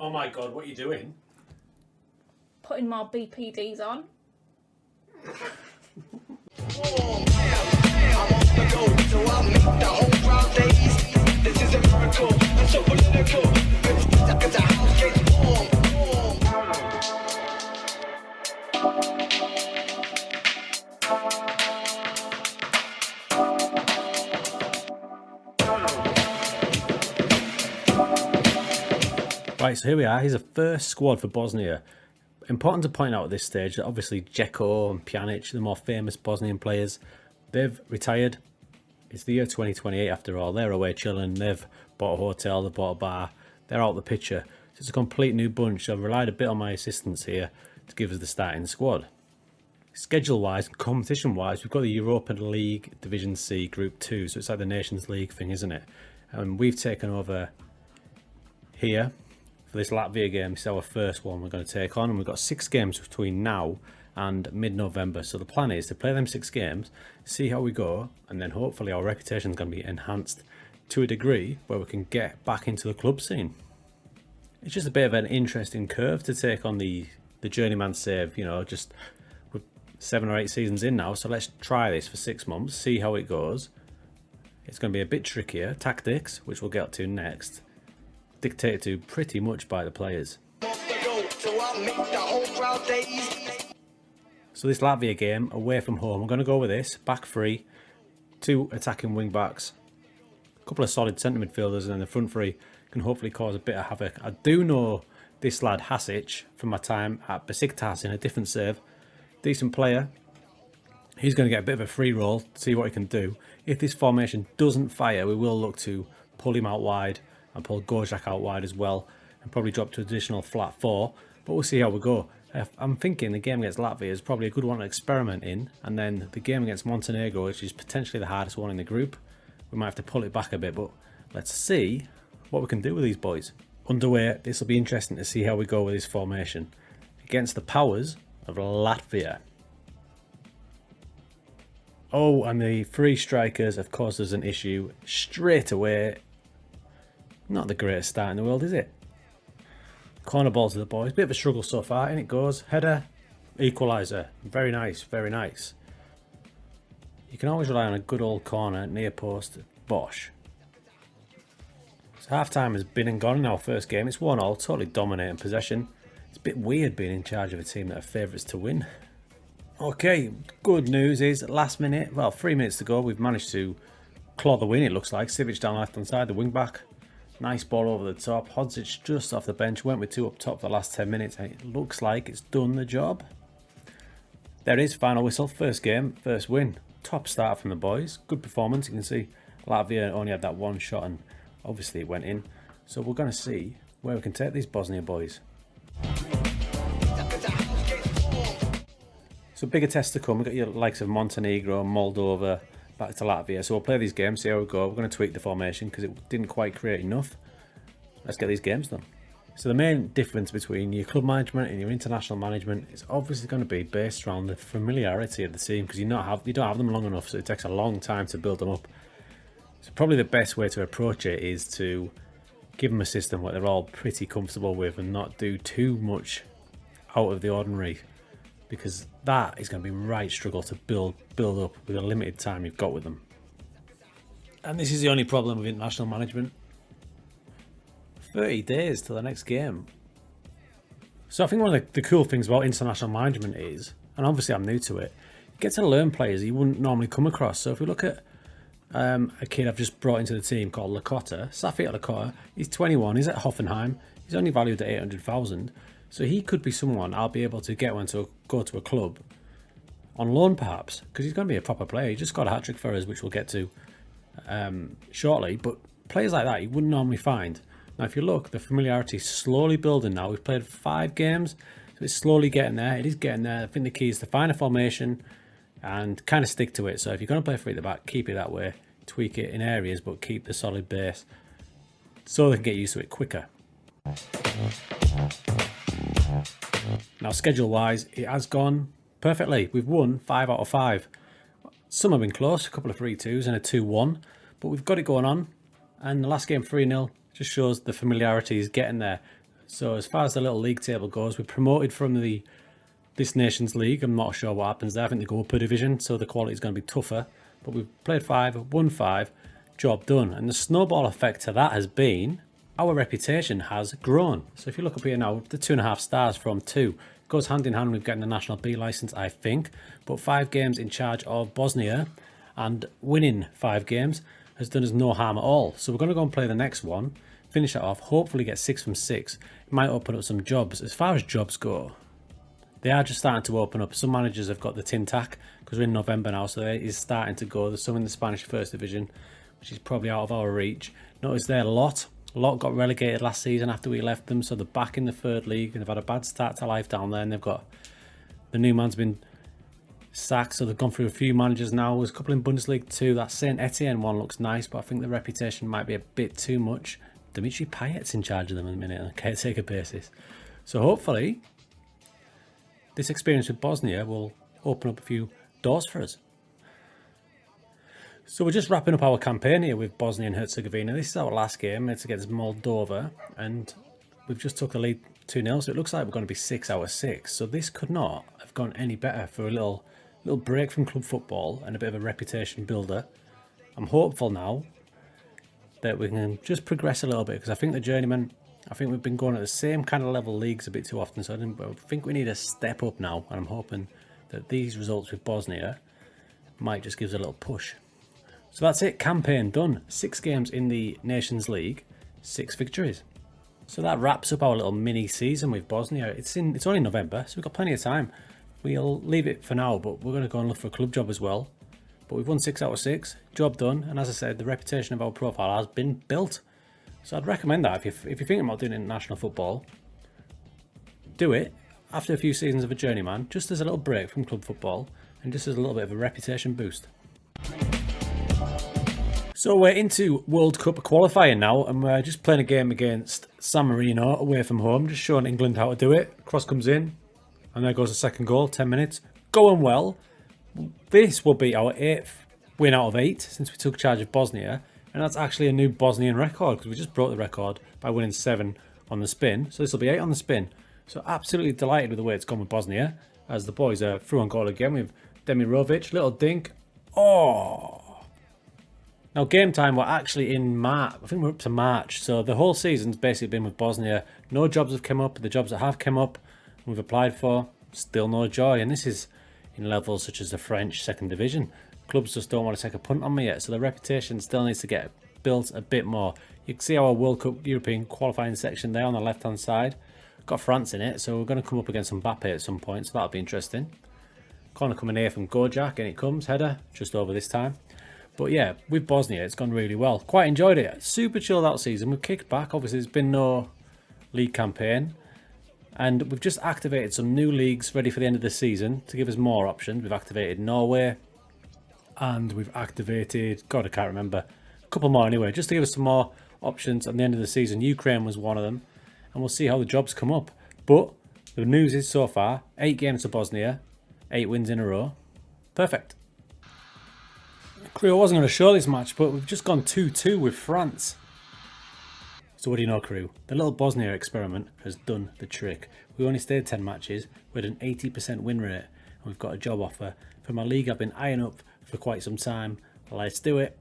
Oh my god, what are you doing? Putting more BPDs on. Right, so here we are. Here's the first squad for Bosnia. Important to point out at this stage that obviously Dzeko and Pjanic, the more famous Bosnian players, they've retired. It's the year 2028 after all. They're away chilling. They've bought a hotel, they've bought a bar. They're out the picture. So it's a complete new bunch. I've relied a bit on my assistants here to give us the starting squad. Schedule-wise and competition-wise, we've got the Europa League Division C Group 2. So it's like the Nations League thing, isn't it? And we've taken over here for this Latvia game. It's our first one we're going to take on, and we've got 6 games between now and mid-November. So the plan is to play them 6 games, see how we go, and then hopefully our reputation is going to be enhanced to a degree where we can get back into the club scene. It's just a bit of an interesting curve to take on the Journeyman save, you know, just with 7 or 8 seasons in now. So let's try this for 6 months, see how it goes. It's going to be a bit trickier. Tactics, which we'll get to next, dictated to pretty much by the players. So this Latvia game, away from home, I'm going to go with this, back 3, 2 attacking wing backs, a couple of solid centre midfielders, and then the front 3 can hopefully cause a bit of havoc. I do know this lad Hasic from my time at Besiktas in a different save. Decent player. He's going to get a bit of a free roll, see what he can do. If this formation doesn't fire, we will look to pull him out wide and pull Gojak out wide as well, and probably drop to additional flat 4, but we'll see how we go. I'm thinking the game against Latvia is probably a good one to experiment in, and then the game against Montenegro, which is potentially the hardest one in the group, we might have to pull it back a bit, but let's see what we can do with these boys. Underway, this will be interesting to see how we go with this formation against the powers of Latvia. Oh, and the 3 strikers have caused us an issue straight away. Not the greatest start in the world, is it? Corner ball to the boys. Bit of a struggle so far. In it goes. Header. Equaliser. Very nice. Very nice. You can always rely on a good old corner. Near post. Bosh. So half time has been and gone in our first game. It's 1-1. Totally dominating possession. It's a bit weird being in charge of a team that are favourites to win. Okay. Good news is last minute. Well, 3 minutes to go. We've managed to claw the win, it looks like. Sivic down left hand side. The wing back. Nice ball over the top. Hodzic just off the bench. Went with 2 up top for the last 10 minutes. And it looks like it's done the job. There it is. Final whistle. First game. First win. Top start from the boys. Good performance. You can see Latvia only had that 1 shot and obviously it went in. So we're going to see where we can take these Bosnia boys. So bigger tests to come. We've got your likes of Montenegro, Moldova, back to Latvia. So we'll play these games, see how we go. We're going to tweak the formation because it didn't quite create enough. Let's get these games done. So the main difference between your club management and your international management is obviously going to be based around the familiarity of the team, because you don't have them long enough, so it takes a long time to build them up. So probably the best way to approach it is to give them a system where they're all pretty comfortable with and not do too much out of the ordinary, because that is going to be right struggle to build up with the limited time you've got with them. And this is the only problem with international management. 30 days till the next game. So I think one of the cool things about international management is, and obviously I'm new to it, you get to learn players you wouldn't normally come across. So if we look at a kid I've just brought into the team called Lakota, Safia Lakota, he's 21, he's at Hoffenheim, he's only valued at 800,000. So he could be someone I'll be able to get when to go to a club on loan perhaps, because he's going to be a proper player. He just got a hat-trick for us, which we'll get to shortly. But players like that you wouldn't normally find. Now if you look, the familiarity is slowly building now. We've played 5 games, so it's slowly getting there. It is getting there. I think the key is to find a formation and kind of stick to it. So if you're going to play 3 at the back, keep it that way. Tweak it in areas, but keep the solid base so they can get used to it quicker. Now schedule-wise, it has gone perfectly. We've won 5 out of 5. Some have been close, a couple of 3-2s and a 2-1, but we've got it going on. And the last game 3-0 just shows the familiarity is getting there. So as far as the little league table goes, we're promoted from this Nations League. I'm not sure what happens there. I think they go up a division, so the quality is going to be tougher. But we've played 5, won 5, job done. And the snowball effect to that has been our reputation has grown. So if you look up here now, the 2.5 stars from 2 goes hand in hand with getting the National B licence, I think. But 5 games in charge of Bosnia and winning 5 games has done us no harm at all. So we're going to go and play the next one, finish it off, hopefully get 6 from 6. It might open up some jobs. As far as jobs go, they are just starting to open up. Some managers have got the tin tack because we're in November now, so it is starting to go. There's some in the Spanish First Division, which is probably out of our reach. Notice there, Lot got relegated last season after we left them, so they're back in the 3rd league and they've had a bad start to life down there. And they've got the new man's been sacked, so they've gone through a few managers now. There's a couple in Bundesliga too. That Saint Etienne one looks nice, but I think the reputation might be a bit too much. Dimitri Payet's in charge of them in a minute on a caretaker basis. So hopefully this experience with Bosnia will open up a few doors for us. So we're just wrapping up our campaign here with Bosnia and Herzegovina. This is our last game. It's against Moldova, and we've just took the lead 2-0, so it looks like we're going to be 6 out of 6. So this could not have gone any better for a little break from club football and a bit of a reputation builder. I'm hopeful now that we can just progress a little bit, because I think the Journeyman, I think we've been going at the same kind of level leagues a bit too often, so I think we need a step up now, and I'm hoping that these results with Bosnia might just give us a little push. So that's it, campaign done. 6 games in the Nations League, 6 victories. So that wraps up our little mini season with Bosnia. It's only November, so we've got plenty of time. We'll leave it for now, but we're going to go and look for a club job as well. But we've won 6 out of 6, job done, and as I said, the reputation of our profile has been built. So I'd recommend that if you're thinking about doing international football, do it after a few seasons of a journeyman, just as a little break from club football and just as a little bit of a reputation boost. So we're into World Cup qualifying now, and we're just playing a game against San Marino away from home, just showing England how to do it. Cross comes in, and there goes the second goal, 10 minutes. Going well. This will be our 8th win out of 8 since we took charge of Bosnia, and that's actually a new Bosnian record because we just broke the record by winning 7 on the spin. So this will be 8 on the spin. So absolutely delighted with the way it's gone with Bosnia, as the boys are through on goal again with Demirovic, little dink. Oh! Now game time, we're actually in March. I think we're up to March. So the whole season's basically been with Bosnia. No jobs have come up. The jobs that have come up we've applied for, still no joy. And this is in levels such as the French 2nd Division. Clubs just don't want to take a punt on me yet. So the reputation still needs to get built a bit more. You can see our World Cup European qualifying section there on the left-hand side. Got France in it, so we're going to come up against Mbappe at some point. So that'll be interesting. Corner coming here from Gojak, and it comes. Header, just over this time. But yeah, with Bosnia, it's gone really well. Quite enjoyed it. Super chilled out season. We've kicked back. Obviously, there's been no league campaign. And we've just activated some new leagues ready for the end of the season to give us more options. We've activated Norway. And we've activated, God, I can't remember. A couple more anyway, just to give us some more options at the end of the season. Ukraine was one of them. And we'll see how the jobs come up. But the news is so far, 8 games to Bosnia. 8 wins in a row. Perfect. Crew, I wasn't going to show this match, but we've just gone 2-2 with France. So what do you know, crew? The little Bosnia experiment has done the trick. We only stayed 10 matches, we had an 80% win rate, and we've got a job offer from a league I've been eyeing up for quite some time. Let's do it.